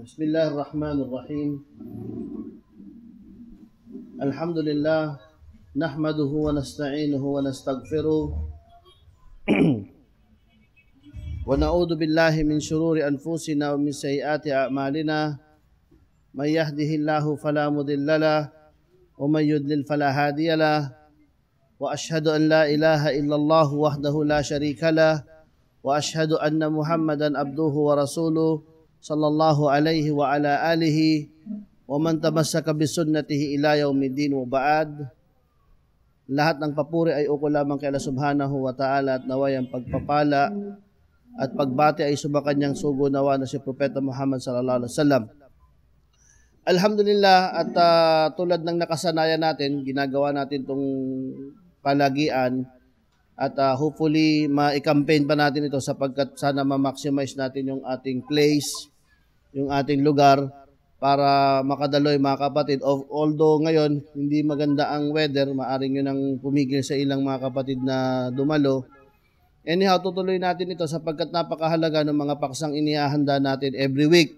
بسم الله الرحمن الرحيم. الحمد لله نحمده ونستعينه ونستغفره ونعوذ بالله من شرور أنفسنا ومن سيئات أعمالنا. من يهده الله فلا مضل له ومن يضلل فلا هادي له، وأشهد أن لا إله إلا الله وحده لا شريك له، وأشهد أن محمدا عبده ورسوله صلى الله عليه وعلى آله ومن tamassaka bisunnatihi ila yaumiddin wa ba'd. Lahat ng papuri ay uko lamang kay Allah subhanahu wa ta'ala, at naway ang pagpapala at pagbati ay sumakanyang sugo nawa na si Propeta Muhammad sallallahu alaihi wasallam. Alhamdulillah, at tulad ng nakasanayan natin, ginagawa natin tong palagian at hopefully ma-campaign pa natin ito sapagkat sana ma-maximize natin yung ating place, yung ating lugar para makadaloy mga kapatid. Although ngayon hindi maganda ang weather, maaring yun ang pumigil sa ilang mga kapatid na dumalo. Anyhow, tutuloy natin ito sapagkat napakahalaga ng mga paksang inihahanda natin every week.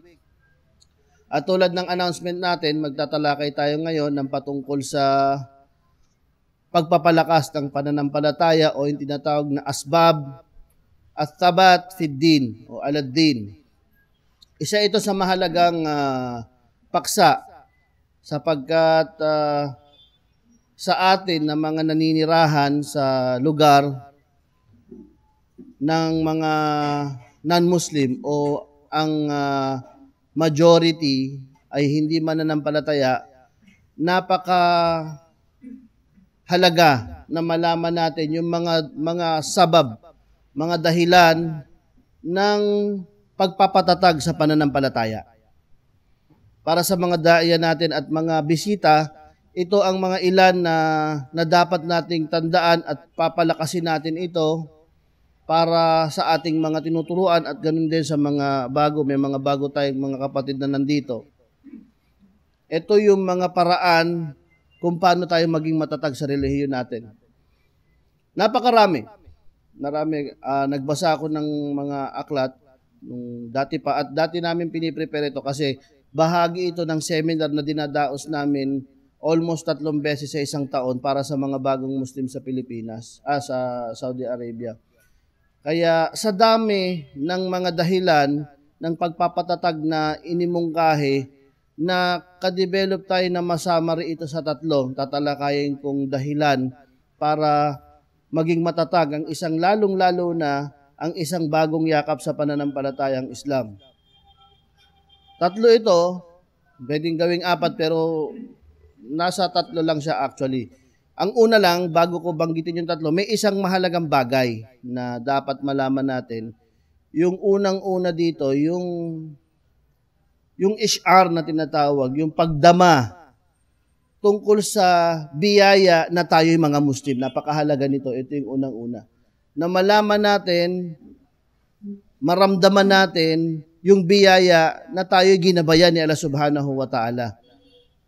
At tulad ng announcement natin, magtatalakay tayo ngayon ng patungkol sa pagpapalakas ng pananampalataya o yung tinatawag na asbab at thabat fid din o alad-din. Isa ito sa mahalagang paksa sapagkat sa atin na mga naninirahan sa lugar ng mga non-Muslim o ang majority ay hindi mananampalataya, napaka halaga na malaman natin yung mga sabab, mga dahilan ng pagpapatatag sa pananampalataya. Para sa mga daiya natin at mga bisita, ito ang mga ilan na dapat nating tandaan at papalakasin natin ito para sa ating mga tinuturuan at ganun din sa mga bago. May mga bago tayong mga kapatid na nandito. Ito yung mga paraan kung paano tayo maging matatag sa relihiyon natin. Napakarami. Nagbasa ako ng mga aklat nung dati pa, at dati namin piniprepare ito kasi bahagi ito ng seminar na dinadaos namin almost 3 beses sa isang taon para sa mga bagong Muslim sa Pilipinas, sa Saudi Arabia. Kaya sa dami ng mga dahilan ng pagpapatatag na inimungkahi, na ka-develop tayo na masamari ito sa 3, tatalakayin kong dahilan para maging matatag ang isang lalong-lalo na ang isang bagong yakap sa pananampalatayang Islam. 3 ito, pwedeng gawing 4 pero nasa 3 lang siya actually. Ang una lang, bago ko banggitin yung 3, may isang mahalagang bagay na dapat malaman natin. Yung unang-una dito, yung ish'ar na tinatawag, yung pagdama tungkol sa biyaya na tayo'y mga Muslim. Napakahalaga nito. Ito yung unang-una. Na malaman natin, maramdaman natin yung biyaya na tayo'y ginabayan ni Allah subhanahu wa ta'ala.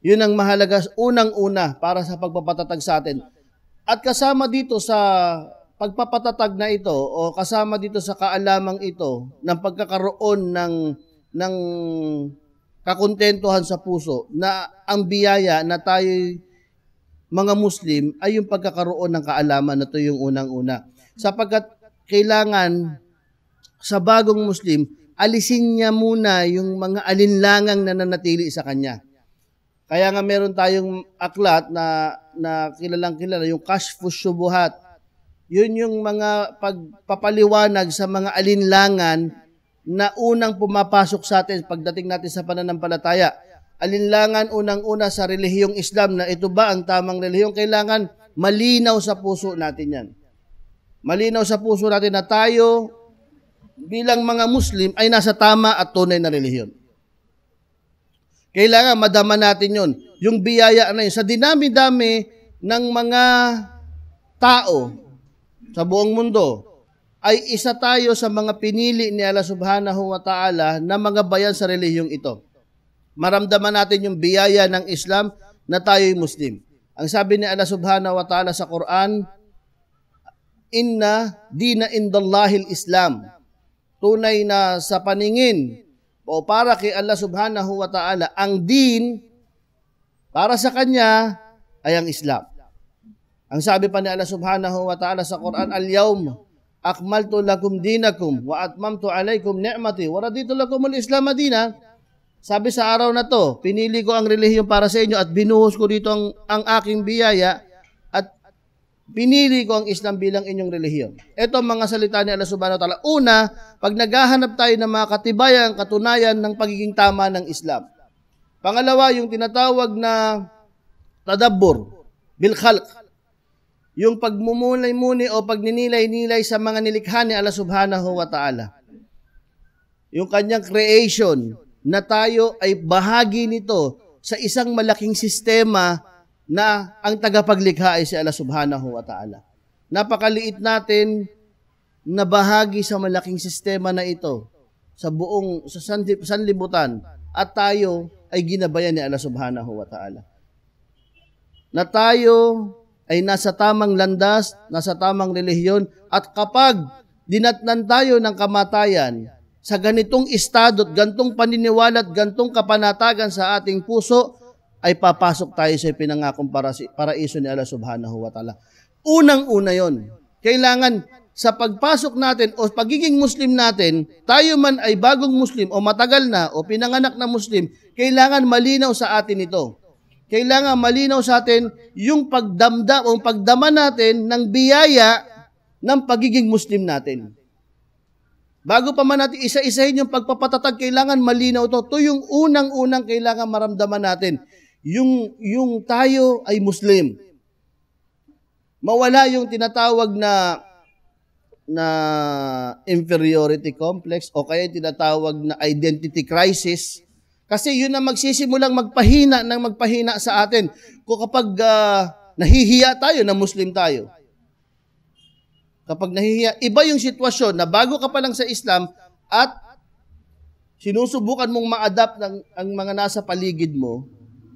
Yun ang mahalaga, unang-una para sa pagpapatatag sa atin. At kasama dito sa pagpapatatag na ito o kasama dito sa kaalamang ito ng pagkakaroon ng kakontentuhan sa puso na ang biyaya na tayo'y mga Muslim ay yung pagkakaroon ng kaalaman na ito yung unang-una. Sapagkat kailangan sa bagong Muslim, alisin niya muna yung mga alinlangang na nanatili sa kanya. Kaya nga meron tayong aklat na kilalang-kilala, yung Kashfus Syubuhat. Yun yung mga pagpapaliwanag sa mga alinlangan na unang pumapasok sa atin pagdating natin sa pananampalataya. Alinlangan unang-una sa relihiyong Islam, na ito ba ang tamang relihiyong? Kailangan malinaw sa puso natin yan. Malinaw sa puso natin na tayo bilang mga Muslim ay nasa tama at tunay na relihiyon. Kailangan madama natin yun. Yung biyaya na yun. Sa dinami-dami ng mga tao sa buong mundo, ay isa tayo sa mga pinili ni Allah subhanahu wa ta'ala na mga bayan sa relihiyong ito. Maramdaman natin yung biyaya ng Islam na tayo'y Muslim. Ang sabi ni Allah subhanahu wa ta'ala sa Quran, Inna dina indallahil Islam. Tunay na sa paningin o para kay Allah subhanahu wa ta'ala, ang din para sa kanya ay ang Islam. Ang sabi pa ni Allah subhanahu wa ta'ala sa Quran, Al-yawm akmaltu lakum dinakum wa atmamtu alaykum ni'mati wa raditu lakum al-Islam madina. Sabi sa araw na to, pinili ko ang relihiyon para sa inyo at binuhos ko dito ang aking biyaya at pinili ko ang Islam bilang inyong relihiyon. Ito ang mga salita ni Allah subhanahu wa ta'ala. Una, pag naghahanap tayo ng mga katibayan, katunayan ng pagiging tama ng Islam. Pangalawa, yung tinatawag na tadabbur bil khalq. Yung pagmumulay-muni o pagninilay-nilay sa mga nilikha ni Allah subhanahu wa ta'ala. Yung kanyang creation na tayo ay bahagi nito sa isang malaking sistema na ang tagapaglikha ay si Allah subhanahu wa ta'ala. Napakaliit natin na bahagi sa malaking sistema na ito sa buong sanlibutan at tayo ay ginabayan ni Allah subhanahu wa ta'ala. Na tayo ay nasa tamang landas, nasa tamang relihiyon, at kapag dinatnan tayo ng kamatayan sa ganitong estado at gantong paniniwala at gantong kapanatagan sa ating puso, ay papasok tayo sa pinangakong paraiso ni Allah subhanahu wa ta'ala. Unang-una yon. Kailangan sa pagpasok natin o pagiging Muslim natin, tayo man ay bagong Muslim o matagal na o pinanganak na Muslim, kailangan malinaw sa atin ito. Kailangan malinaw sa atin yung pagdama natin ng biyaya ng pagiging Muslim natin. Bago pa man natin isa-isahin yung pagpapatatag, kailangan malinaw ito. Ito yung unang-unang kailangan maramdaman natin. Yung tayo ay Muslim. Mawala yung tinatawag na inferiority complex o kaya tinatawag na identity crisis. Kasi yun ang magsisimulang magpahina sa atin. Kung kapag nahihiya tayo na Muslim tayo. Kapag nahihiya, iba yung sitwasyon na bago ka pa lang sa Islam at sinusubukan mong ma-adapt ang mga nasa paligid mo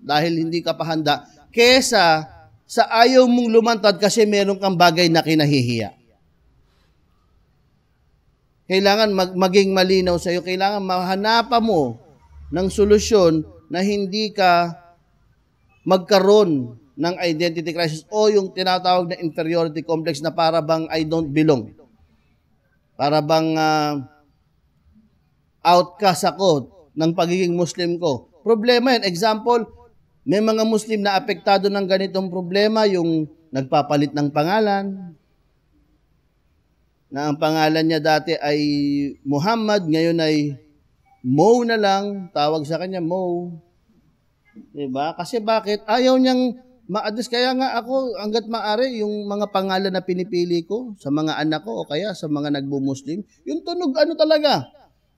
dahil hindi ka pa handa, kesa sa ayaw mong lumantad kasi meron kang bagay na kinahihiya. Kailangan maging malinaw sa iyo, kailangan mahanapan mo ng solusyon na hindi ka magkaroon ng identity crisis o yung tinatawag na inferiority complex na para bang I don't belong. Para bang outcast ako ng pagiging Muslim ko. Problema yan. Example, may mga Muslim na apektado ng ganitong problema, yung nagpapalit ng pangalan, na ang pangalan niya dati ay Muhammad, ngayon ay Mo na lang, tawag sa kanya Mo. Diba? Kasi bakit? Ayaw niyang ma-address. Kaya nga ako, hanggat maaari, yung mga pangalan na pinipili ko sa mga anak ko o kaya sa mga nagbo-Muslim, yung tunog ano talaga?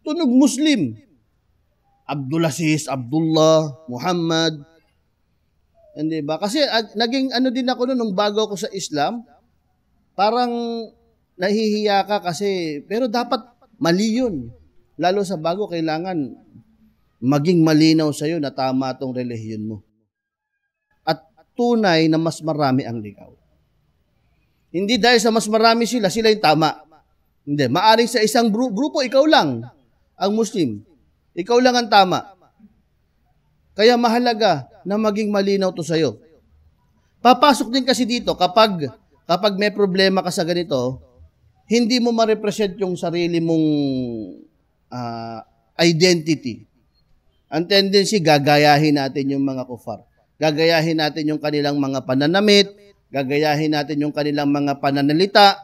Tunog Muslim. Abdulaziz, Abdullah, Muhammad. Hindi ba? Kasi naging ano din ako noon, nung bago ako sa Islam, parang nahihiya ka kasi, pero dapat mali yun. Lalo sa bago, kailangan maging malinaw sa'yo na tama itong relihiyon mo. At tunay na mas marami ang ligaw. Hindi dahil sa mas marami sila yung tama. Hindi. Maaring sa isang grupo, ikaw lang ang Muslim. Ikaw lang ang tama. Kaya mahalaga na maging malinaw to sa'yo. Papasok din kasi dito, kapag may problema ka sa ganito, hindi mo ma-represent yung sarili mong identity. Ang tendency, gagayahin natin yung mga kufar. Gagayahin natin yung kanilang mga pananamit, gagayahin natin yung kanilang mga pananalita,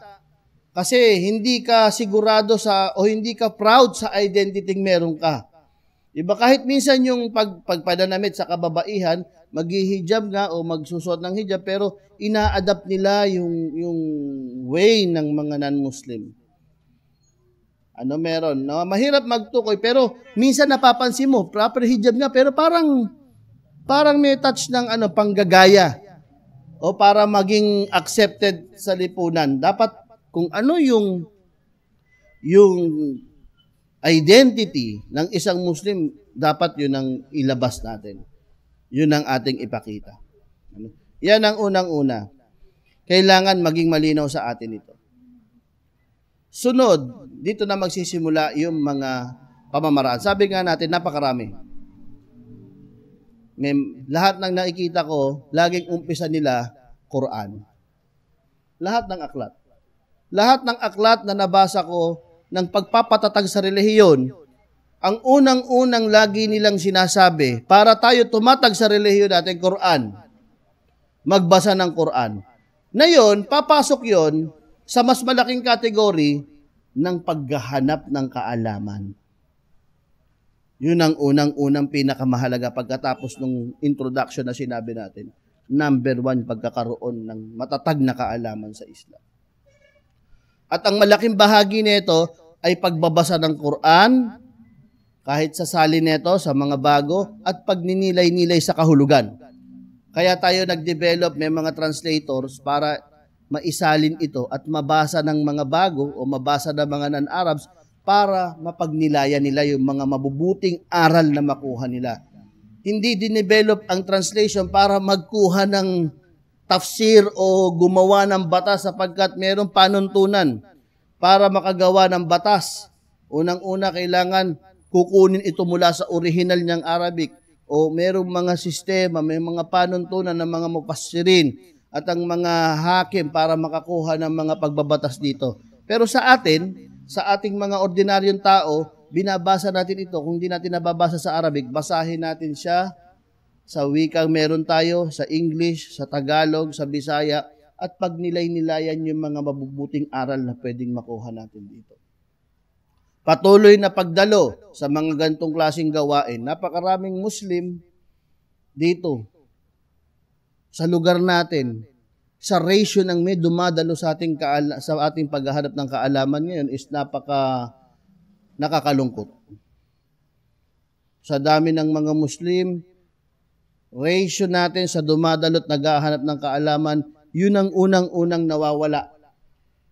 kasi hindi ka sigurado o hindi ka proud sa identity meron ka. Iba kahit minsan yung pagpananamit sa kababaihan, maghihijab nga o magsusot ng hijab, pero ina-adapt nila yung way ng mga non-Muslim. Ano meron? No? Mahirap magtukoy, pero minsan napapansin mo, proper hijab nga, pero parang may touch ng panggagaya o para maging accepted sa lipunan. Dapat kung ano yung identity ng isang Muslim, dapat yun ang ilabas natin. Yun ang ating ipakita. Yan ang unang-una. Kailangan maging malinaw sa atin ito. Sunod, dito na magsisimula yung mga pamamaraan. Sabi nga natin, napakarami. Lahat ng nakikita ko, laging umpisa nila, Quran. Lahat ng aklat. Lahat ng aklat na nabasa ko ng pagpapatatag sa relihiyon, ang unang-unang lagi nilang sinasabi, para tayo tumatag sa relihiyon natin, Quran. Magbasa ng Quran. Na yun, papasok yon sa mas malaking kategory ng paghahanap ng kaalaman. Yun ang unang-unang pinakamahalaga pagkatapos ng introduction na sinabi natin. Number 1, pagkakaroon ng matatag na kaalaman sa Islam. At ang malaking bahagi nito ay pagbabasa ng Quran, kahit sa salin nito, sa mga bago, at pagninilay-nilay sa kahulugan. Kaya tayo nag-develop, may mga translators para maisalin ito at mabasa ng mga bago o mabasa ng mga non-Arabs para mapagnilayan nila yung mga mabubuting aral na makuha nila. Hindi dinevelop ang translation para magkuha ng tafsir o gumawa ng batas sapagkat mayroong panuntunan para makagawa ng batas. Unang-una, kailangan kukunin ito mula sa original niyang Arabic o mayroong mga sistema, may mga panuntunan ng mga mufassirin at ang mga hakim para makakuha ng mga pagbabatas dito. Pero sa atin, sa ating mga ordinaryong tao, binabasa natin ito. Kung di natin nababasa sa Arabic, basahin natin siya sa wikang meron tayo, sa English, sa Tagalog, sa Bisaya, at pagnilay-nilayan yung mga mabubuting aral na pwedeng makuha natin dito. Patuloy na pagdalo sa mga gantong klaseng gawain. Napakaraming Muslim dito sa lugar natin. Sa ratio ng may dumadalo sa ating paghahanap ng kaalaman ngayon is nakakalungkot. Sa dami ng mga Muslim, ratio natin sa dumadalo't naghahanap ng kaalaman, yun ang unang-unang nawawala.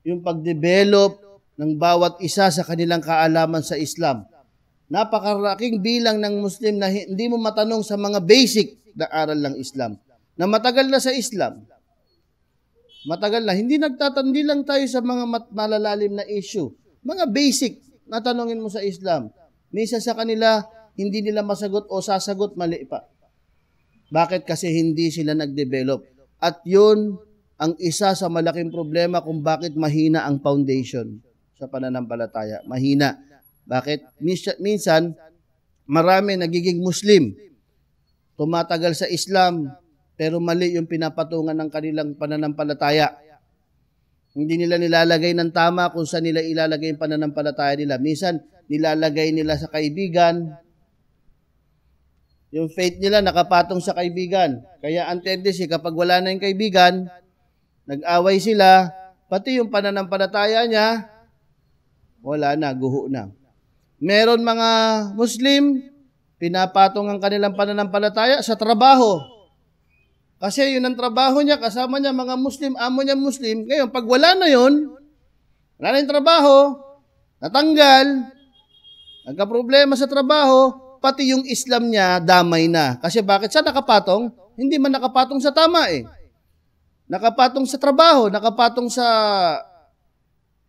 Yung pagdevelop ng bawat isa sa kanilang kaalaman sa Islam. Napakaraking bilang ng Muslim na hindi mo matanong sa mga basic na aral ng Islam. Na matagal na sa Islam. Matagal na. Hindi lang tayo sa mga malalalim na issue. Mga basic na tanongin mo sa Islam. Minsan sa kanila, hindi nila masagot o sasagot, mali pa. Bakit? Kasi hindi sila nag-develop. At yun ang isa sa malaking problema kung bakit mahina ang foundation sa pananampalataya. Mahina. Bakit? Minsan, marami nagiging Muslim. Tumatagal sa Islam, pero mali yung pinapatungan ng kanilang pananampalataya. Hindi nila nilalagay ng tama kung saan nila ilalagay yung pananampalataya nila. Minsan, nilalagay nila sa kaibigan. Yung faith nila nakapatong sa kaibigan. Kaya ang tendency, kapag wala na yung kaibigan, nag-away sila, pati yung pananampalataya niya, wala na, guho na. Meron mga Muslim, pinapatong ang kanilang pananampalataya sa trabaho. Kasi yun ang trabaho niya, kasama niya mga Muslim, amo niya Muslim. Ngayon, pag wala na yun, wala na yung trabaho, natanggal, nagka-problema sa trabaho, pati yung Islam niya, damay na. Kasi bakit siya nakapatong? Hindi man nakapatong sa tama eh. Nakapatong sa trabaho, nakapatong sa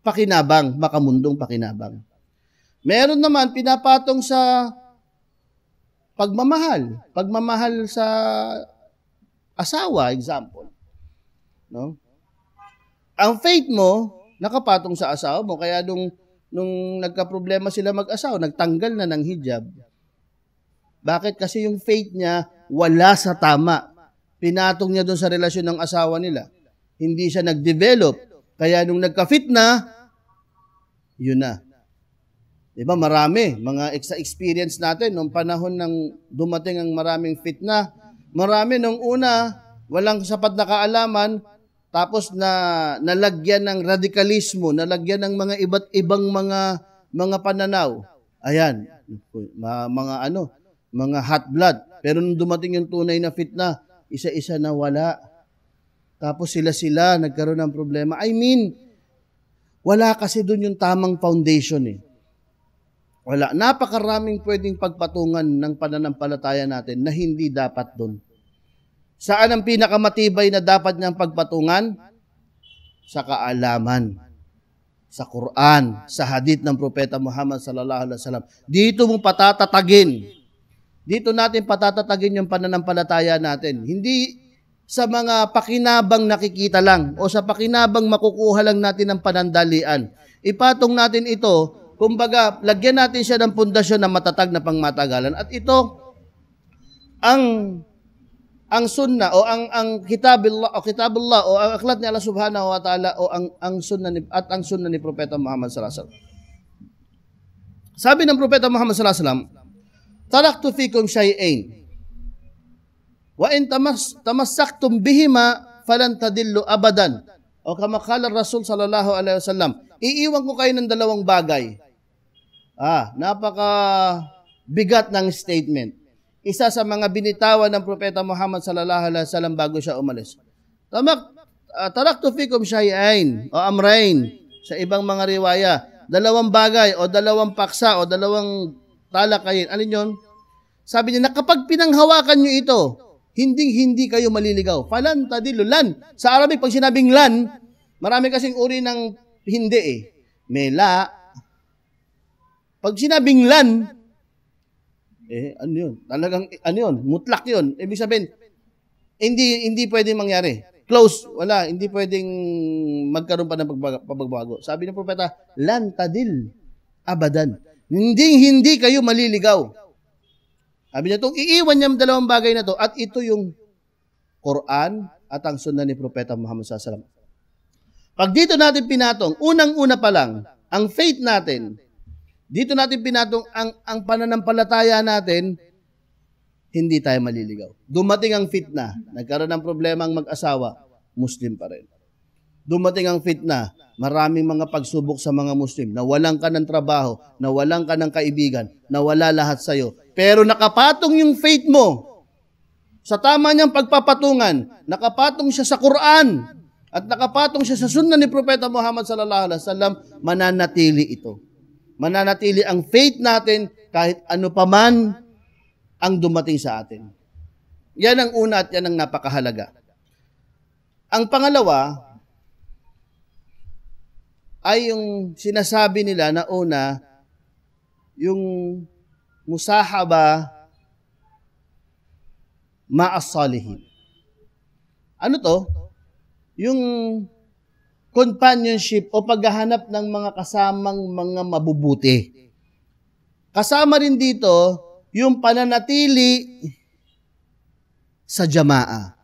pakinabang, makamundong pakinabang. Meron naman pinapatong sa pagmamahal. Pagmamahal sa asawa, example. No? Ang faith mo, nakapatong sa asawa mo. Kaya nung nagka-problema sila mag-asawa, nagtanggal na ng hijab. Bakit? Kasi yung faith niya, wala sa tama. Pinatong niya doon sa relasyon ng asawa nila. Hindi siya nag-develop. Kaya nung nagka-fitna, yun na. Diba, marami. Mga experience natin, nung panahon ng dumating ang maraming fitna, marami nung una, walang sapat na kaalaman, tapos nalagyan ng radikalismo, nalagyan ng mga iba't ibang mga pananaw. Ayan, mga hot blood. Pero nung dumating yung tunay na fitna, isa-isa na wala. Tapos sila nagkaroon ng problema. I mean, wala kasi doon yung tamang foundation eh. Wala. Napakaraming pwedeng pagpatungan ng pananampalataya natin na hindi dapat doon. Saan ang pinakamatibay na dapat niyang pagpatungan? Sa kaalaman. Sa Quran, sa hadith ng Propeta Muhammad sallallahu alaihi wasallam. Dito mo patatatagin. Dito natin patatatagin yung pananampalataya natin. Hindi sa mga pakinabang nakikita lang o sa pakinabang makukuha lang natin ng panandalian. Ipatong natin ito, kumbaga, lagyan natin siya ng pundasyon na matatag na pangmatagalan. At ito, ang sunna o ang kitabullah o ang aklat ni Allah subhanahu wa ta'ala o ang sunna ni Propeta Muhammad sallallahu alaihi wasallam. Sabi ng Propeta Muhammad sallallahu alaihi wasallam, "Taraktu fikum shay'ain wa in tamassaktum bihima falan tadillu abadan." O kama qala Rasul sallallahu alaihi wasallam, iiwan ko kayo ng dalawang bagay. Napaka bigat ng statement. Isa sa mga binitawan ng Propeta Muhammad sallallahu alaihi wasallam bago siya umalis. Taraktu fikum shay'ain o amrain sa ibang mga riwaya, dalawang bagay o dalawang paksa o dalawang talakayin. Alin yun? Sabi niya na kapag pinanghawakan niyo ito, hindi kayo maliligaw. Falan tadillu lan. Sa Arabic pag sinabing lan, marami kasing uri ng hindi eh. May la. Pag sinabing lan, ano yun? Talagang, mutlak yun. Ibig sabihin, hindi pwedeng mangyari. Close, wala. Hindi pwedeng magkaroon pa ng pagbabago. Sabi ng propeta, lan tadil abadan. Hindi kayo maliligaw. Sabi niya, iiwan niya ang dalawang bagay na to at ito yung Quran at ang sunna ni Propeta Muhammad sallallahu alaihi wasallam. Pag dito natin pinatong, unang-una pa lang, ang faith natin, dito natin pinatong ang pananampalataya natin, hindi tayo maliligaw. Dumating ang fitna, nagkaroon ng problema ang mag-asawa, Muslim pa rin. Dumating ang fitna, maraming mga pagsubok sa mga Muslim, nawalan ka ng trabaho, nawalan ka ng kaibigan, nawala lahat sa'yo. Pero nakapatong yung faith mo sa tama niyang pagpapatungan, nakapatong siya sa Quran, at nakapatong siya sa sunna ni Propeta Muhammad sallallahu alaihi wasallam, mananatili ito. Mananatili ang faith natin kahit ano pa man ang dumating sa atin. Yan ang una at yan ang napakahalaga. Ang pangalawa ay yung sinasabi nila na una, yung musahaba ma'as salihin. Ano to? Yung companionship o paghahanap ng mga kasamang mga mabubuti. Kasama rin dito yung pananatili sa jamaa.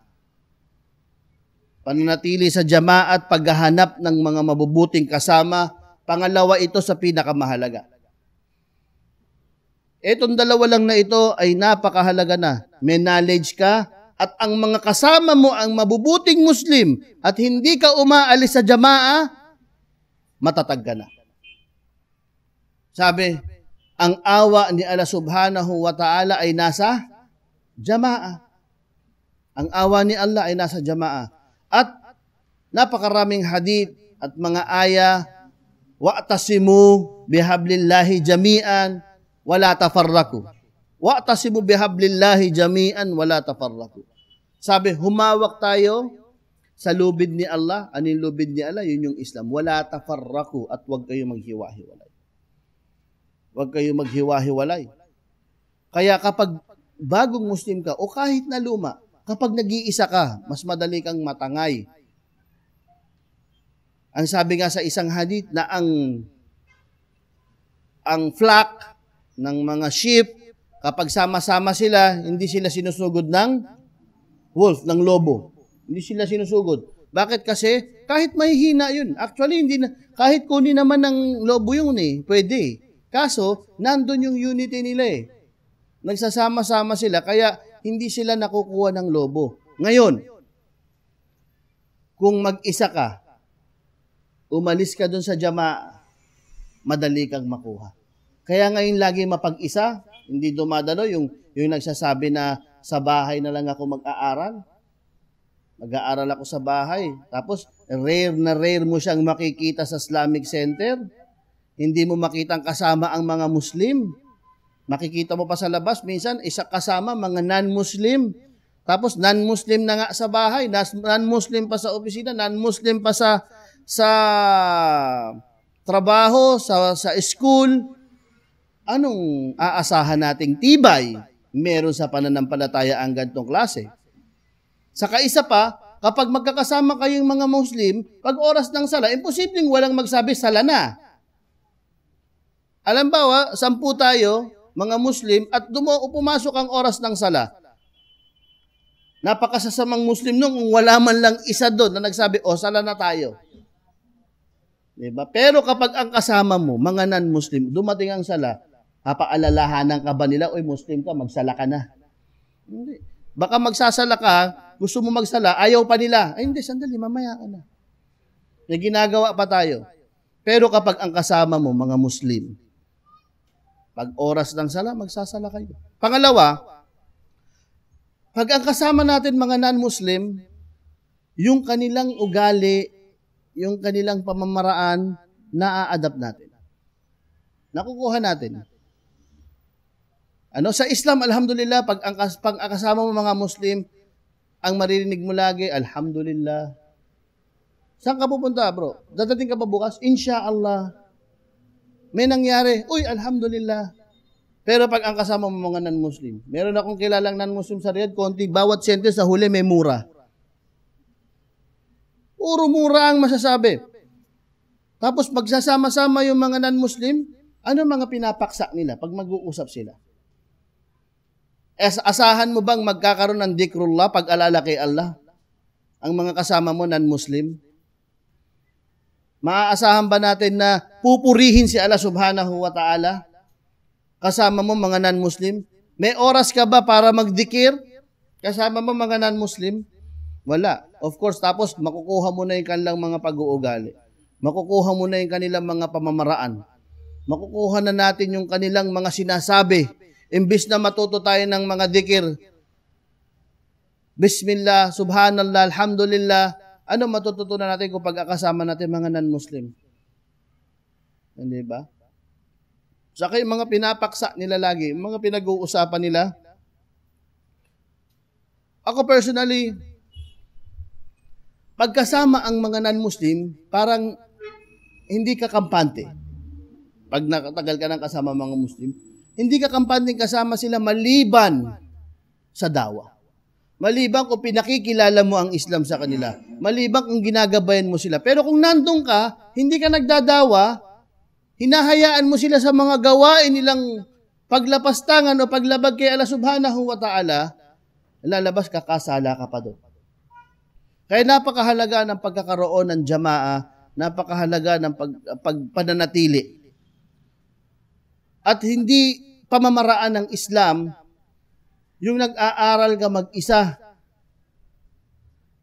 Pananatili sa jamaa at paghahanap ng mga mabubuting kasama. Pangalawa ito sa pinakamahalaga. Itong dalawa lang na ito ay napakahalaga na. May knowledge ka at ang mga kasama mo ang mabubuting Muslim at hindi ka umaalis sa jamaa, matatag ka na. Sabi, ang awa ni Allah subhanahu wa ta'ala ay nasa jamaa. Ang awa ni Allah ay nasa jamaa. At napakaraming hadith at mga aya, wa'tasimu bihablillahi jami'an wala tafarraku. Wa'tasimu bihablillahi jami'an wala tafarraku. Sabi, humawak tayo sa lubid ni Allah. Ano yung lubid ni Allah? Yun yung Islam. Wala tafarraku at huwag kayo maghiwa-hiwalay. Huwag kayo maghiwa-hiwalay. Kaya kapag bagong Muslim ka o kahit na luma, kapag nag-iisa ka, mas madali kang matangay. Ang sabi nga sa isang hadith na ang flock ng mga sheep, kapag sama-sama sila, hindi sila sinusugod ng wolf, ng lobo. Hindi sila sinusugod. Bakit? Kasi kahit mahihina yun. Actually, kahit kunin naman ng lobo yun pwede. Kaso, nandun yung unity nila Nagsasama-sama sila, kaya hindi sila nakukuha ng lobo. Ngayon, kung mag-isa ka, umalis ka dun sa jamaa, madali kang makuha. Kaya ngayon lagi mapag-isa, hindi dumadalo yung nagsasabi na sa bahay na lang ako mag-aaral. Mag-aaral ako sa bahay. Tapos, rare mo siyang makikita sa Islamic Center. Hindi mo makitang kasama ang mga Muslim. Makikita mo pa sa labas, minsan, isa kasama mga non-Muslim. Tapos, non-Muslim na nga sa bahay, non-Muslim pa sa opisina, non-Muslim pa sa trabaho, sa school, anong aasahan nating tibay meron sa pananampalataya ang ganitong klase? Saka isa pa, kapag magkakasama kayong mga Muslim, pag oras ng sala, imposibleng walang magsabi sala na. Alam ba, 10 tayo, mga Muslim, at pumasok ang oras ng sala. Napakasasamang Muslim nung kung wala man lang isa doon na nagsabi, sala na tayo. Diba? Pero kapag ang kasama mo, mga non-Muslim, dumating ang sala, papaalalahanan ka ba nila, Muslim ka, magsala ka na. Hindi. Baka magsasala ka, gusto mo magsala, ayaw pa nila. Ay hindi, sandali, mamaya ka na. May ginagawa pa tayo. Pero kapag ang kasama mo, mga Muslim, pag oras ng sala, magsasala kayo. Pangalawa, pag ang kasama natin mga non-Muslim, yung kanilang ugali, yung kanilang pamamaraan, na-a-adapt natin. Nakukuha natin. Sa Islam, alhamdulillah, pag ang kasama mo mga Muslim, ang maririnig mo lagi, alhamdulillah. Saan ka pupunta, bro? Dadating ka pa bukas? Insha'Allah. May nangyari, alhamdulillah. Pero pag ang kasama mo mga non-Muslim, meron akong kilalang non-Muslim sa Riyadh, konti, bawat sentence sa huli may mura. Puro mura ang masasabi. Tapos magsasama-sama yung mga non-Muslim, ano mga pinapaksa nila pag mag-uusap sila? Asahan mo bang magkakaroon ng dhikrullah pag-alala kay Allah? Ang mga kasama mo non-Muslim? Maaasahan ba natin na pupurihin si Allah subhanahu wa ta'ala? Kasama mo mga non-Muslim? May oras ka ba para magdikir? Kasama mo mga non-Muslim? Wala. Of course, tapos makukuha mo na yung kanilang mga pag-uugali. Makukuha mo na yung kanilang mga pamamaraan. Makukuha na natin yung kanilang mga sinasabi. Imbis na matuto tayo ng mga dikir, Bismillah, Subhanallah, Alhamdulillah, ano matututunan natin kung pagkakasama natin mga non-Muslim? Hindi ba? Saka yung mga pinapaksa nila lagi, mga pinag-uusapan nila. Ako personally, pagkasama ang mga non-Muslim, parang hindi ka kampante. Pag nakatagal ka ng kasama mga Muslim, hindi ka kampanting kasama sila maliban sa dawa. Maliban kung pinakikilala mo ang Islam sa kanila. Maliban kung ginagabayan mo sila. Pero kung nandun ka, hindi ka nagdadawa, hinahayaan mo sila sa mga gawain nilang paglapastangan o paglabag kay Allah subhanahu wa ta'ala, lalabas ka, kasala ka pa doon. Kaya napakahalaga ng pagkakaroon ng jamaa, napakahalaga ng pagpananatili. At hindi pamamaraan ng Islam, yung nag-aaral ka mag-isa.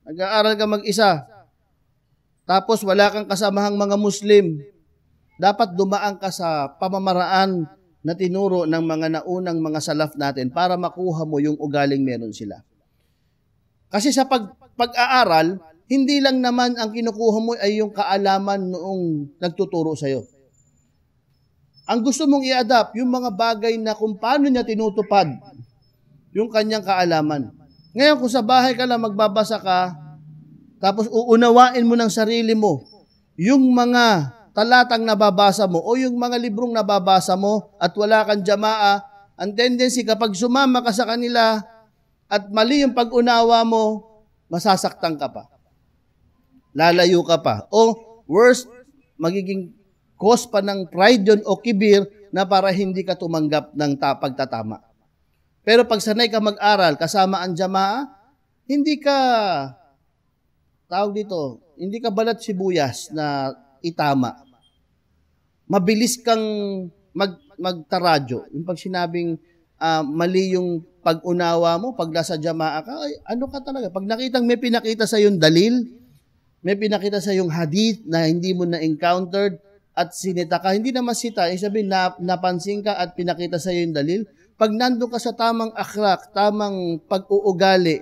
Nag-aaral ka mag-isa. Tapos wala kang kasamahang mga Muslim. Dapat dumaan ka sa pamamaraan na tinuro ng mga naunang mga salaf natin para makuha mo yung ugaling meron sila. Kasi sa pag-aaral, hindi lang naman ang kinukuha mo ay yung kaalaman noong nagtuturo sa'yo. Ang gusto mong i-adapt, yung mga bagay na kung paano niya tinutupad yung kanyang kaalaman. Ngayon, kung sa bahay ka lang magbabasa ka, tapos uunawain mo ng sarili mo yung mga talatang nababasa mo o yung mga librong nababasa mo at wala kang jamaa, ang tendency kapag sumama ka sa kanila at mali yung pag-unawa mo, masasaktan ka pa. Lalayo ka pa. O worst, magiging cause pa ng pride yun o kibir na para hindi ka tumanggap ng pagtatama. Pero pag sanay ka mag-aral, kasama ang jamaa, hindi ka, hindi ka balat sibuyas na itama. Mabilis kang magtaradyo. Yung pag sinabing mali yung pag-unawa mo, pag nasa jamaa ka, ay, ano ka talaga? Pag nakitang may pinakita sa yung dalil, may pinakita sa yung hadith na hindi mo na-encountered, at sinita ka, hindi naman sita, sabihin napansin ka at pinakita sa iyo yung dalil. Pag nandun ka sa tamang akhlak, tamang pag-uugali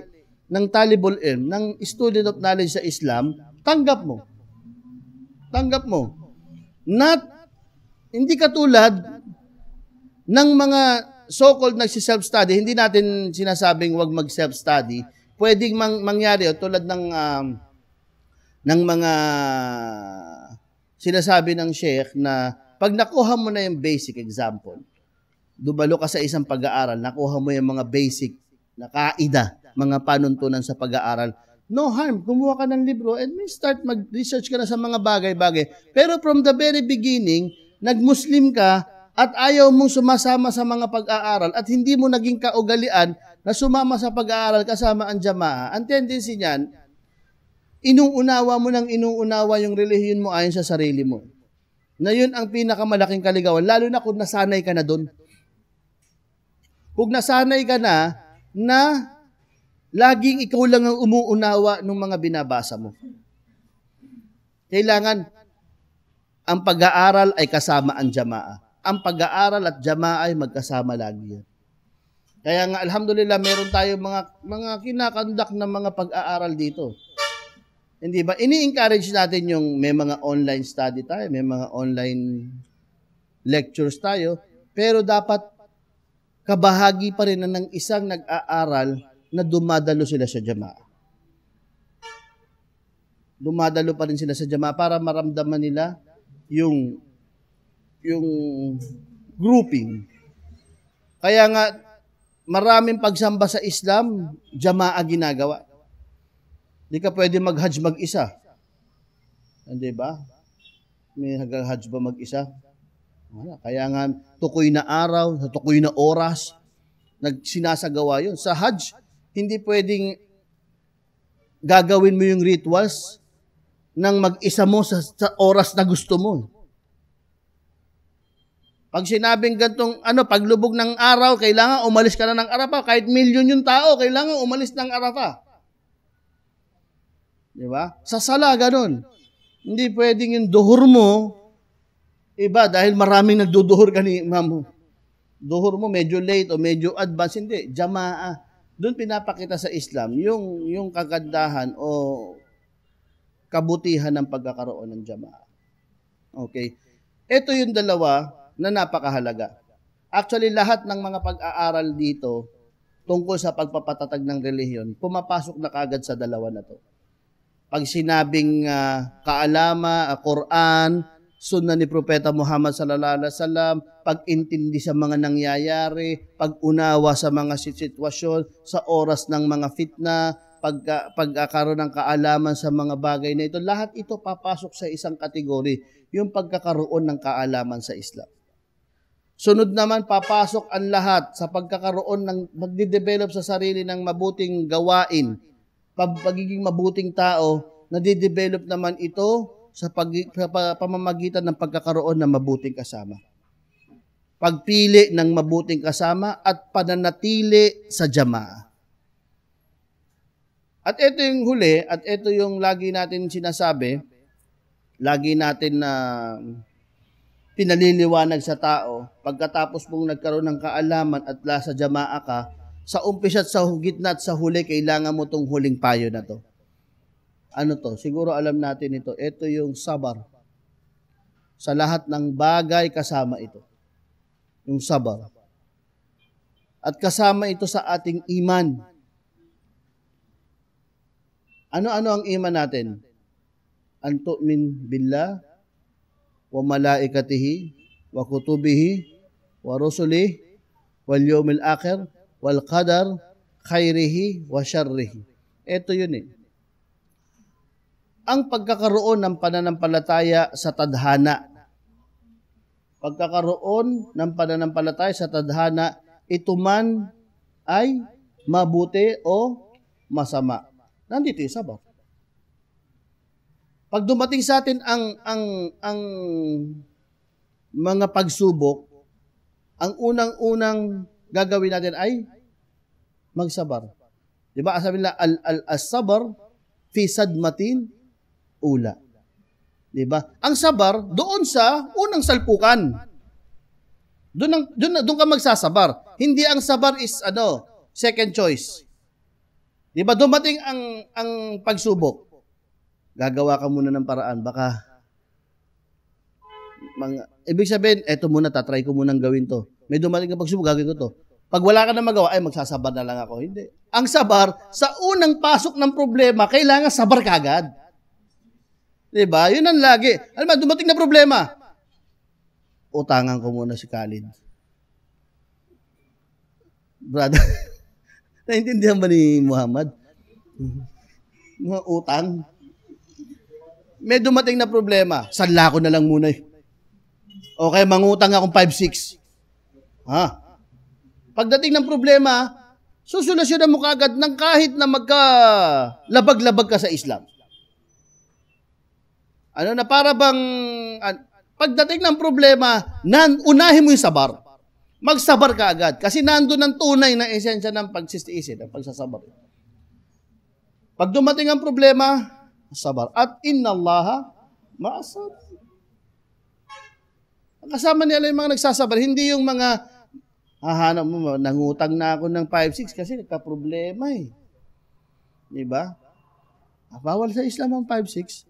ng talibul ilm, ng student of knowledge sa Islam, tanggap mo. Tanggap mo. Hindi katulad ng mga so-called nagsi-self-study, hindi natin sinasabing wag mag-self-study, pwedeng mangyari tulad ng mga sinasabi ng Sheikh na pag nakuha mo na yung basic example, dumalo ka sa isang pag-aaral, nakuha mo yung mga basic na kaida, mga panuntunan sa pag-aaral, no harm, kumuha ka ng libro and start mag-research ka na sa mga bagay-bagay. Pero from the very beginning, nag-Muslim ka at ayaw mong sumasama sa mga pag-aaral at hindi mo naging kaugalian na sumama sa pag-aaral kasama ang jamaa, ang tendency niyan, inuunawa mo ng inuunawa yung relihiyon mo ayon sa sarili mo. Na yun ang pinakamalaking kaligawan, lalo na kung nasanay ka na doon. Kung nasanay ka na laging ikaw lang ang umuunawa ng mga binabasa mo. Kailangan ang pag-aaral ay kasama ang jamaa. Ang pag-aaral at jamaa ay magkasama lagi yan. Kaya nga, alhamdulillah, meron tayo mga kinakandak na mga pag-aaral dito. Hindi ba? Ini-encourage natin yung may mga online study tayo, may mga online lectures tayo, pero dapat kabahagi pa rin ng isang nag-aaral na dumadalo sila sa jamaa. Dumadalo pa rin sila sa jamaa para maramdaman nila yung grouping. Kaya nga, maraming pagsamba sa Islam, jamaa ginagawa. Di ka pwede mag-hajj mag-isa. Hindi ba? May nag-hajj ba mag-isa? Wala. Kaya nga, tukoy na araw, tukoy na oras, nagsinasagawa yun. Sa hajj, hindi pwedeng gagawin mo yung rituals nang mag-isa mo sa oras na gusto mo. Pag sinabing gantong, paglubog ng araw, kailangan umalis ka na ng Arafah. Kahit milyon yung tao, kailangan umalis ng Arafah. Di ba? Sa sala, ganun. Hindi pwedeng yung duhur mo, iba, dahil maraming nagduduhur ka ni imam mo. Duhur mo medyo late o medyo advance, hindi. Jamaa. Doon pinapakita sa Islam yung kagandahan o kabutihan ng pagkakaroon ng jamaa. Okay. Ito yung dalawa na napakahalaga. Actually, lahat ng mga pag-aaral dito tungkol sa pagpapatatag ng relihiyon, pumapasok na kagad sa dalawa na to. Pag sinabing kaalama, Quran, sunna ni Propeta Muhammad sallallahu alaihi wasallam, pag-intindi sa mga nangyayari, pag-unawa sa mga sitwasyon, sa oras ng mga fitna, pagkakaroon ng kaalaman sa mga bagay na ito, lahat ito papasok sa isang kategory, yung pagkakaroon ng kaalaman sa Islam. Sunod naman, papasok ang lahat sa pagkakaroon ng magde-develop sa sarili ng mabuting gawain, pagiging mabuting tao, nadidevelop naman ito sa pamamagitan ng pagkakaroon ng mabuting kasama. Pagpili ng mabuting kasama at pananatili sa jamaa. At ito yung huli, at ito yung lagi natin sinasabi, lagi natin na pinaliliwanag sa tao, pagkatapos mong nagkaroon ng kaalaman at sa jamaa ka, sa umpisa at sa gitna at sa huli, kailangan mo tong huling payo na to. Ano to? Siguro alam natin ito. Ito yung sabar. Sa lahat ng bagay, kasama ito. Yung sabar. At kasama ito sa ating iman. Ano-ano ang iman natin? An tu'min billah, wa malaikatihi, wa kutubihi, wa rusulihi, wal yawmil akhir, wal qadar, khairihi, wa syarrihi. Ito yun eh. Ang pagkakaroon ng pananampalataya sa tadhana. Pagkakaroon ng pananampalataya sa tadhana, ito man ay mabuti o masama. Nandito yung sabat. Pag dumating sa atin ang mga pagsubok, ang unang-unang gagawin natin ay magsabar. Di ba? Sabi nila, al-sabar fi sadmatin ula. Di ba? Ang sabar, doon sa unang salpukan. Doon ka magsasabar. Hindi ang sabar is second choice. Di ba? Dumating ang pagsubok. Gagawa ka muna ng paraan. Baka, ibig sabihin, eto muna, tatry ko munang gawin to. May dumating ang pagsubok, gagawin ko to. Pag wala ka na magawa, ay magsasabar na lang ako. Hindi. Ang sabar, sa unang pasok ng problema, kailangan sabar ka agad. Diba? Yun ang lagi. Alam mo, dumating na problema. Utangan ko muna si Khalid. Brother, naintindihan ba ni Muhammad? Mga utang. May dumating na problema. Sanla ko na lang muna eh. Okay, mangutang akong 5-6. Ha? Pagdating ng problema, susolusyonan mo kaagad ng kahit na magka-labag-labag ka sa Islam. Ano na, para bang, pagdating ng problema, unahin mo yung sabar. Magsabar ka agad. Kasi nandun ang tunay na esensya ng pagsistiisin, ng pagsasabar. Pag dumating ang problema, sabar. At inna Allaha ma'asab. Kasama nila yung mga nagsasabar, hindi yung mga hahanap mo, nangutang na ako ng 5-6 kasi nagka-problema eh. Diba? Bawal sa Islam ang 5-6.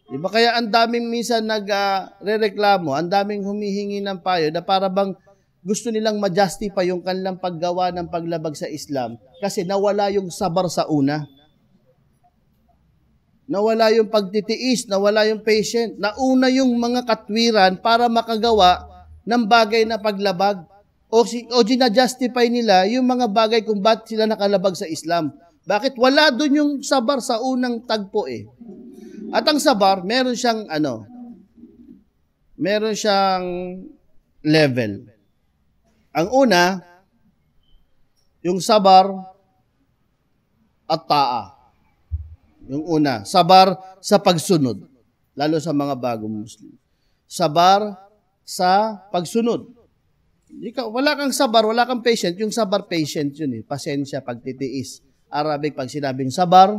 Diba? Kaya ang daming minsan nag-rereklamo, ang daming humihingi ng payo na para bang gusto nilang ma-justify yung kanilang paggawa ng paglabag sa Islam kasi nawala yung sabar sa una. Nawala yung pagtitiis, nawala yung patient, nauna yung mga katwiran para makagawa ng bagay na paglabag. O gina-justify nila yung mga bagay kung ba't sila nakalabag sa Islam. Bakit? Wala doon yung sabar sa unang tagpo eh. At ang sabar, meron siyang level. Ang una, yung sabar at ta'a. Yung una, sabar sa pagsunod, lalo sa mga bagong Muslim. Sabar sa pagsunod. Wala kang sabar, wala kang patient. Yung sabar, patient yun eh. Pasensya, pagtitiis. Arabic, pag sinabing sabar,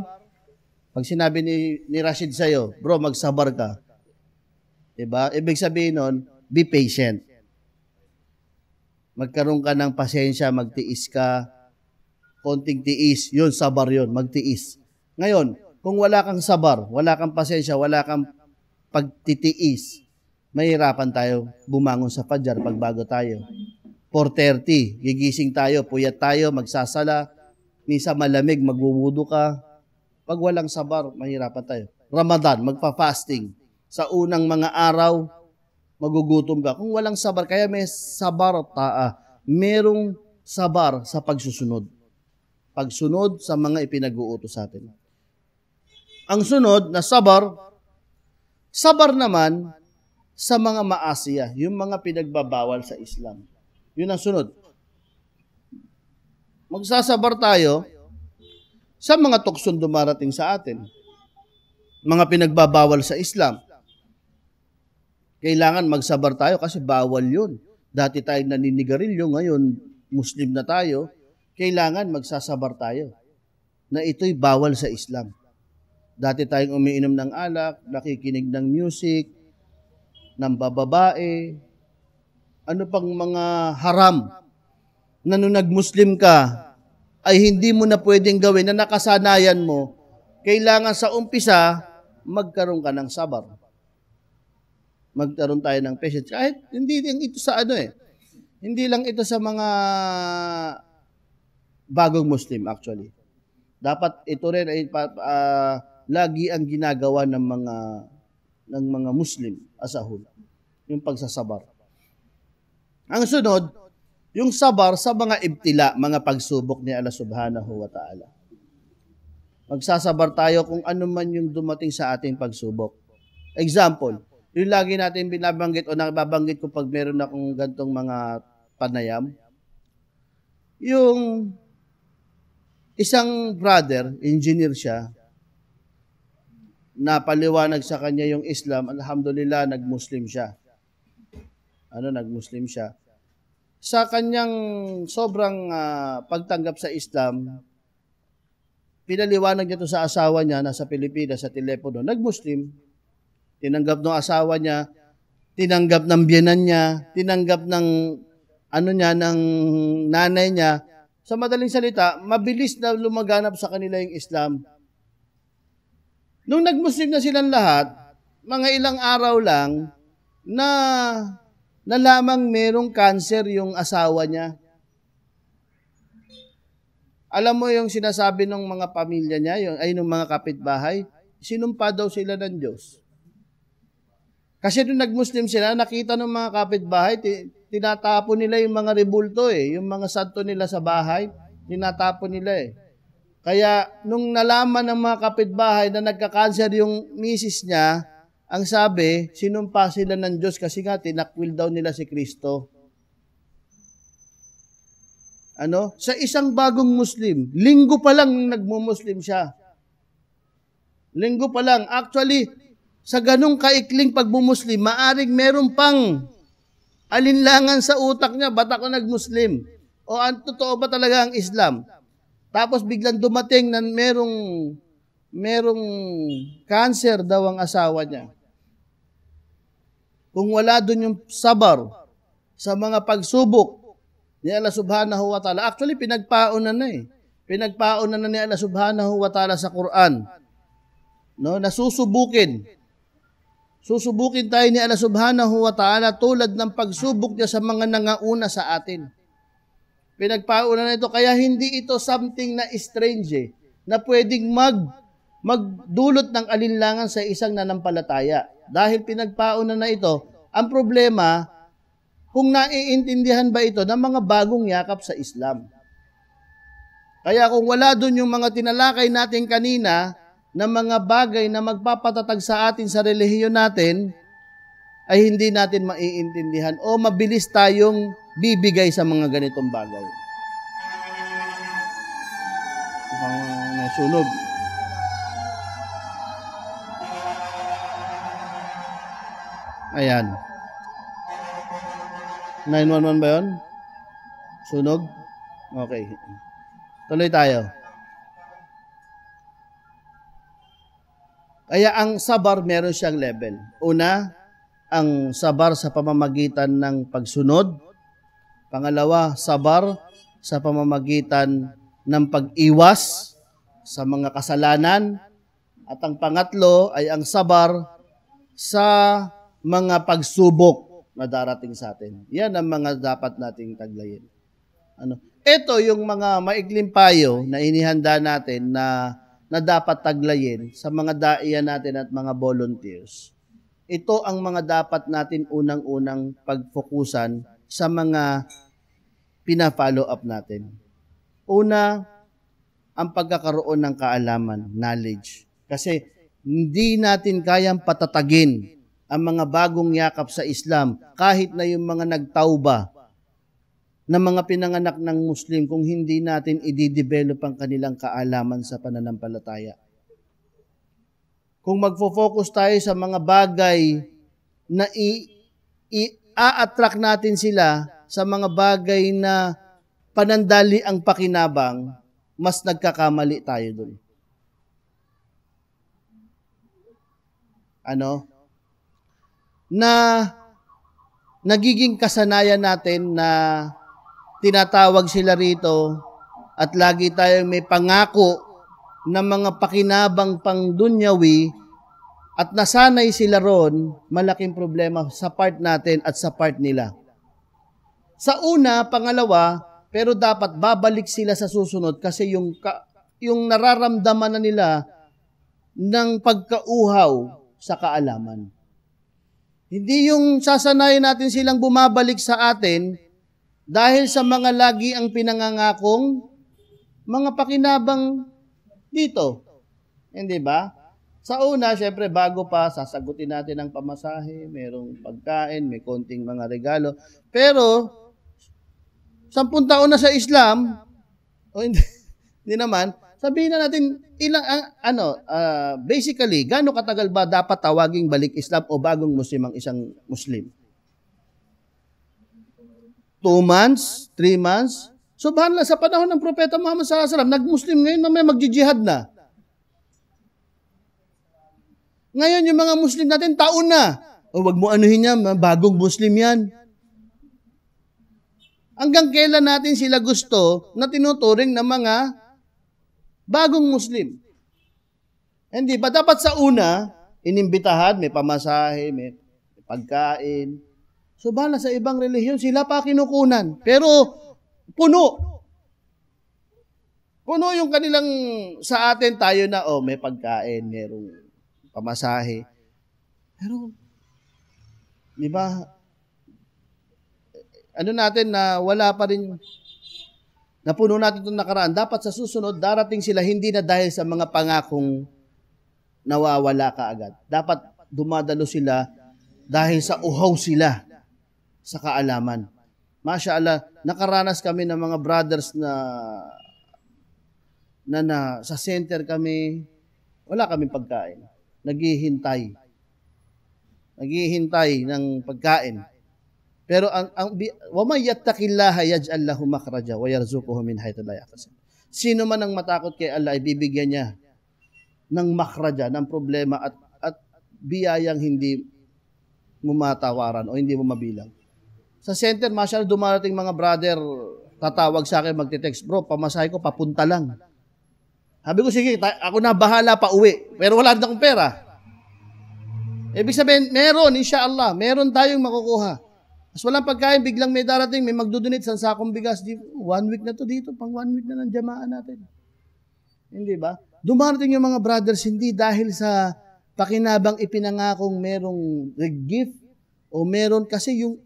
pag sinabi ni Rashid sa'yo, bro, magsabar ka. Diba? Ibig sabihin nun, be patient. Magkaroon ka ng pasensya, magtiis ka, konting tiis, yun, sabar yun, magtiis. Ngayon, kung wala kang sabar, wala kang pasensya, wala kang pagtitiis, mahirapan tayo bumangon sa Fajr pagbago tayo. 4:30, gigising tayo, puyat tayo, magsasala, minsan malamig, magwuwudo ka. Pag walang sabar, mahirapan tayo. Ramadan, magpa-fasting. Sa unang mga araw, magugutom ka. Kung walang sabar, kaya may sabar ta'a. Merong sabar sa pagsusunod. Pagsunod sa mga ipinag-uutos sa atin. Ang sunod na sabar naman sa mga maasiya, yung mga pinagbabawal sa Islam. Yun ang sunod. Magsasabar tayo sa mga tukson dumarating sa atin. Mga pinagbabawal sa Islam. Kailangan magsabar tayo kasi bawal yun. Dati tayong naninigarilyo, ngayon Muslim na tayo. Kailangan magsasabar tayo na ito'y bawal sa Islam. Dati tayong umiinom ng alak, nakikinig ng music, ng bababae, ano pang mga haram na nung nag-Muslim ka, ay hindi mo na pwedeng gawin na nakasanayan mo, kailangan sa umpisa, magkaroon ka ng sabar. Magkaroon tayo ng patience. Kahit hindi lang ito sa hindi lang ito sa mga bagong Muslim actually. Dapat ito rin ay lagi ang ginagawa ng mga Muslim as a whole, yung pagsasabar. Ang sunod, yung sabar sa mga ibtila, mga pagsubok ni Allah subhanahu wa ta'ala. Magsasabar tayo kung ano man yung dumating sa ating pagsubok. Example, yung lagi natin binabanggit o nababanggit ko pag meron akong gantong mga panayam, yung isang brother, engineer siya, napaliwanag sa kanya yung Islam, alhamdulillah, nag-Muslim siya. Nag-Muslim siya. Sa kanyang sobrang pagtanggap sa Islam, pinaliwanag niya to sa asawa niya, nasa Pilipinas, sa telepono, nag-Muslim. Tinanggap ng asawa niya, tinanggap ng biyenan niya, tinanggap ng ng nanay niya. Sa madaling salita, mabilis na lumaganap sa kanila yung Islam. Nung nag-Muslim na silang lahat, mga ilang araw lang, na lamang merong cancer yung asawa niya. Alam mo yung sinasabi ng mga pamilya niya, ng mga kapitbahay, sinumpa daw sila ng Diyos. Kasi nung nag-Muslim sila, nakita ng mga kapitbahay, tinatapon nila yung mga rebulto yung mga santo nila sa bahay, tinatapon nila Kaya nung nalaman ng mga kapitbahay na nagka-cancer yung misis niya, ang sabi, sinumpa sila ng Diyos kasi nga tinakwil daw nila si Kristo. Sa isang bagong Muslim, linggo pa lang nagmo-Muslim siya. Linggo pa lang. Actually, sa ganung kaikling pagmumuslim, maaring meron pang alinlangan sa utak niya, ba't ako nag-Muslim? O ang totoo ba talaga ang Islam? Tapos biglang dumating na merong cancer daw ang asawa niya. Kung wala dun yung sabar sa mga pagsubok ni Allah subhanahu wa ta'ala, actually pinagpaunan na Pinagpaunan na ni Allah subhanahu wa ta'ala sa Quran. Nasusubukin. Susubukin tayo ni Allah subhanahu wa ta'ala tulad ng pagsubok niya sa mga nangauna sa atin. Pinagpaunan na ito, kaya hindi ito something na strange na pwedeng magdulot ng alinlangan sa isang nanampalataya. Dahil pinagpaunan na ito, ang problema, kung naiintindihan ba ito ng mga bagong yakap sa Islam. Kaya kung wala dun yung mga tinalakay natin kanina, na mga bagay na magpapatatag sa atin sa relihiyon natin, ay hindi natin maiintindihan o mabilis tayong bibigay sa mga ganitong bagay. May sunog. Ayan. 911 ba yun? Sunog? Okay. Tuloy tayo. Kaya ang sabar, meron siyang level. Una, ang sabar sa pamamagitan ng pagsunod. Pangalawa, sabar sa pamamagitan ng pag-iwas sa mga kasalanan. At ang pangatlo ay ang sabar sa mga pagsubok na darating sa atin. Yan ang mga dapat nating taglayin. Ito yung mga maikling payo na inihanda natin na dapat taglayin sa mga daiya natin at mga volunteers. Ito ang mga dapat natin unang-unang pagfokusan sa mga pina-follow up natin. Una, ang pagkakaroon ng kaalaman, knowledge. Kasi hindi natin kayang patatagin ang mga bagong yakap sa Islam kahit na yung mga nagtauba na mga pinanganak ng Muslim kung hindi natin i-develop ang kanilang kaalaman sa pananampalataya. Kung magfo-focus tayo sa mga bagay na i-attract natin sila sa mga bagay na panandali ang pakinabang, mas nagkakamali tayo doon. Na nagiging kasanayan natin na tinatawag sila rito at lagi tayong may pangako ng mga pakinabang pangdunyawi at nasanay sila ron, malaking problema sa part natin at sa part nila. Sa una, pangalawa, pero dapat babalik sila sa susunod kasi yung nararamdaman na nila ng pagkauhaw sa kaalaman. Hindi yung sasanayin natin silang bumabalik sa atin dahil sa mga lagi ang pinangangakong mga pakinabang dito. Hindi ba? Sa una, syempre, bago pa, sasagutin natin ang pamasahe, merong pagkain, may konting mga regalo. Pero, 10 taon na sa Islam, o hindi naman, sabihin na natin, basically, gaano katagal ba dapat tawaging balik Islam o bagong Muslim ang isang Muslim? 2 months? 3 months? Subhanallah, sa panahon ng Propeta Muhammad sallallahu alaihi wasallam, nag-Muslim ngayon na may magji-jihad na. Ngayon, yung mga Muslim natin, taon na. O wag mo anuhin yan, bagong Muslim yan. Hanggang kailan natin sila gusto na tinuturing na mga bagong Muslim? Hindi ba? Dapat sa una, inimbitahan, may pamasahe, may pagkain. So bala sa ibang relihiyon, sila pa kinukunan. Pero puno. Puno yung kanilang, sa atin tayo na, may pagkain, merong pamasahe. Pero, di ba, ano natin na wala pa rin, napuno natin itong nakaraan, dapat sa susunod, darating sila hindi na dahil sa mga pangakong nawawala ka agad. Dapat dumadalo sila dahil sa uhaw sila sa kaalaman. Masya Allah, nakaranas kami ng mga brothers na sa center kami, wala kaming pagkain. Naghihintay ng pagkain. Pero wa may yattaqillaha yaj'al lahu makhraja wa yarzuquhu min haythu la yahtasib. Sino man ang matakot kay Allah, ibibigyan niya ng makhraja, ng problema at biyayang hindi mo matawaran o hindi mo mabilang. Sa center, masyal dumarating mga brother, tatawag sa akin, magte-text, bro, pamasahe ko papunta lang. Sabi ko, sige, ako na bahala pa uwi. Pero wala na akong pera. Ibig sabihin, meron, inshallah, meron tayong makukuha. Mas walang pagkain, biglang may darating, may magdudunit sa sakong bigas. 1 week na to dito, pang 1 week na ng jamaan natin. Hindi ba? Dumarating yung mga brothers, hindi dahil sa pakinabang ipinangakong merong gift o meron kasi yung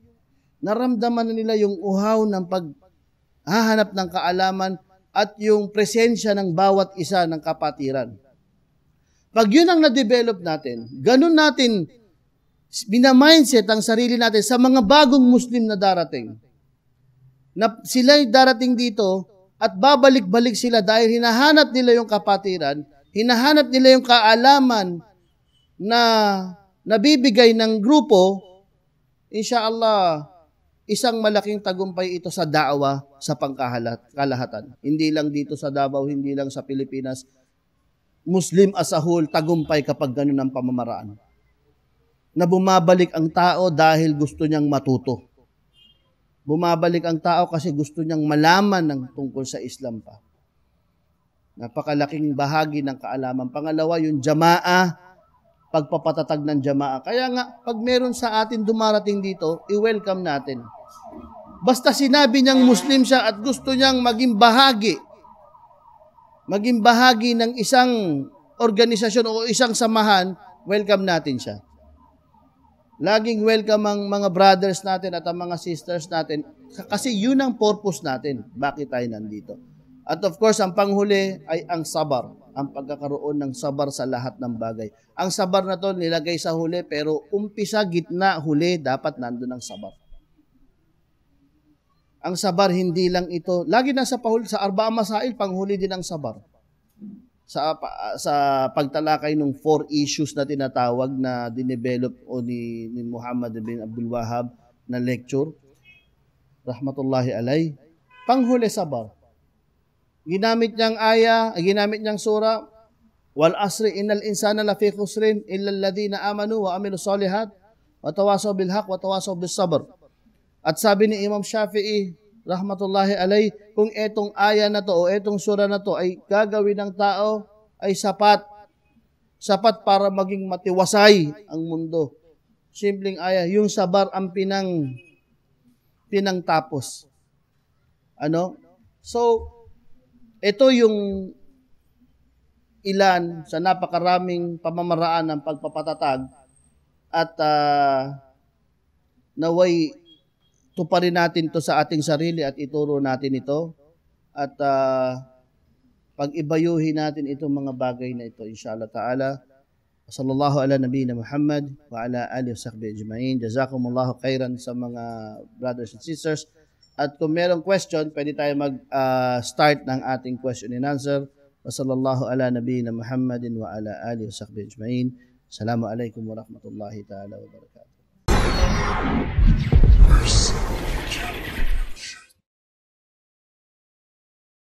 naramdaman na nila yung uhaw ng paghahanap ng kaalaman at yung presensya ng bawat isa ng kapatiran. Pag yun ang na-develop natin, ganun natin binamindset ang sarili natin sa mga bagong Muslim na darating. Na sila'y darating dito at babalik-balik sila dahil hinahanap nila yung kapatiran, hinahanap nila yung kaalaman na nabibigay ng grupo, inshallah, isang malaking tagumpay ito sa da'wa sa pangkalahatan. Hindi lang dito sa Davao, hindi lang sa Pilipinas. Muslim as a whole, tagumpay kapag ganun ang pamamaraan. Na bumabalik ang tao dahil gusto niyang matuto. Bumabalik ang tao kasi gusto niyang malaman ng tungkol sa Islam pa. Napakalaking bahagi ng kaalaman. Pangalawa, yung jamaa, pagpapatatag ng jamaa. Kaya nga, pag meron sa atin dumarating dito, i-welcome natin. Basta sinabi niyang Muslim siya at gusto niyang maging bahagi ng isang organisasyon o isang samahan, welcome natin siya. Laging welcome ang mga brothers natin at ang mga sisters natin kasi yun ang purpose natin. Bakit tayo nandito? At of course, ang panghuli ay ang sabar. Ang pagkakaroon ng sabar sa lahat ng bagay. Ang sabar na to nilagay sa huli pero umpisa, gitna, huli, dapat nandun ang sabar. Ang sabar hindi lang ito. Lagi nasa pahuli, sa Arba'a Masail, panghuli din ang sabar. Sa pagtalakay ng 4 issues na tinatawag na dinevelop o ni Muhammad bin Abdul Wahhab na lecture, rahmatullahi alay, panghuli sabar. Ginamit niyang ginamit niyang sura, wal asri innal insana lafi khusrin illa alladhina amanu wa amilus solihat wa tawasaw bil haqq wa tawasaw bis sabr. At sabi ni Imam Shafi'i, rahmatullahi alay, kung etong aya na to o etong sura na to ay gagawin ng tao ay sapat para maging matiwasay ang mundo. Simpleng aya, yung sabar ang pinangtapos. So, ito yung ilan sa napakaraming pamamaraan ng pagpapatatag at naway tuparin natin to sa ating sarili at ituro natin ito at pag-ibayuhin natin itong mga bagay na ito inshallah ta'ala. Sallallahu ala nabiyina Muhammad wa ala alihi wa sahbihi ajma'in. Jazakumullahu khairan sa mga brothers and sisters. At kung merong question, pwede tayo mag-start ng ating question and answer. Wa sallallahu ala nabiyina Muhammadin wa ala alihi wa sahbihi ajma'in. Assalamu alaikum wa rahmatullahi ta'ala wa barakatuh.